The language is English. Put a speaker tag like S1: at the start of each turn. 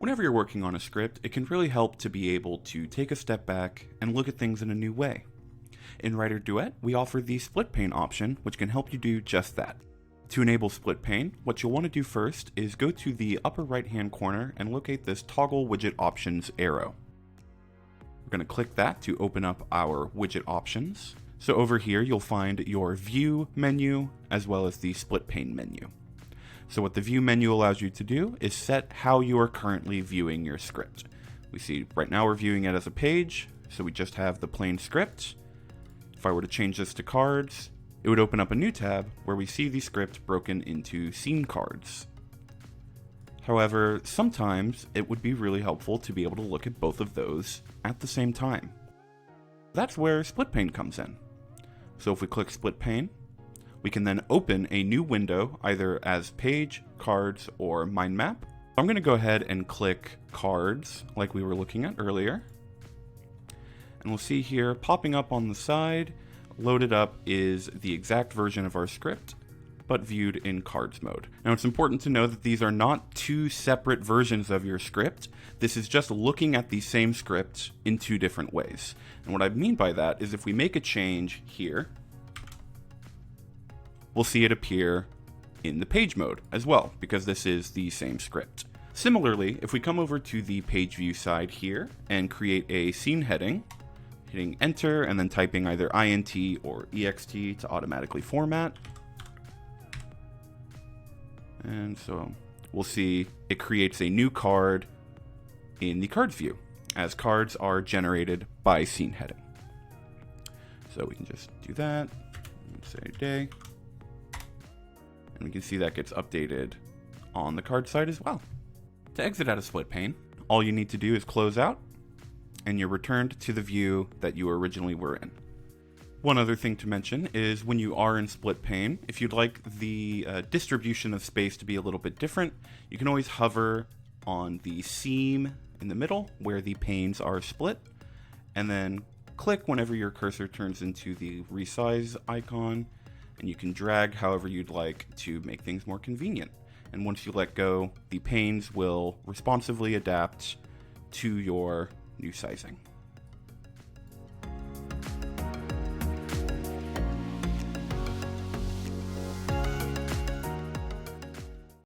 S1: Whenever you're working on a script, it can really help to be able to take a step back and look at things in a new way. In WriterDuet, we offer the Split Pane option, which can help you do just that. To enable Split Pane, what you'll want to do first is go to the upper right-hand corner and locate this Toggle Widget Options arrow. We're going to click that to open up our widget options. So over here, you'll find your View menu as well as the Split Pane menu. So what the View menu allows you to do is set how you are currently viewing your script. We see right now we're viewing it as a page, so we just have the plain script. If I were to change this to cards, it would open up a new tab where we see the script broken into scene cards. However, sometimes it would be really helpful to be able to look at both of those at the same time. That's where Split Pane comes in. So if we click Split Pane, we can then open a new window either as page, cards, or mind map. I'm going to go ahead and click cards like we were looking at earlier. And we'll see here popping up on the side, loaded up is the exact version of our script, but viewed in cards mode. Now it's important to know that these are not two separate versions of your script. This is just looking at the same script in two different ways. And what I mean by that is if we make a change here, we'll see it appear in the page mode as well, because this is the same script. Similarly, if we come over to the page view side here and create a scene heading, hitting enter and then typing either INT or EXT to automatically format. And so we'll see it creates a new card in the cards view, as cards are generated by scene heading. So we can just do that and say day. And we can see that gets updated on the card side as well. To exit out of Split Pane, all you need to do is close out, and you're returned to the view that you originally were in. One other thing to mention is when you are in Split Pane, if you'd like the distribution of space to be a little bit different, you can always hover on the seam in the middle where the panes are split, and then click whenever your cursor turns into the resize icon, and you can drag however you'd like to make things more convenient. And once you let go, the panes will responsively adapt to your new sizing.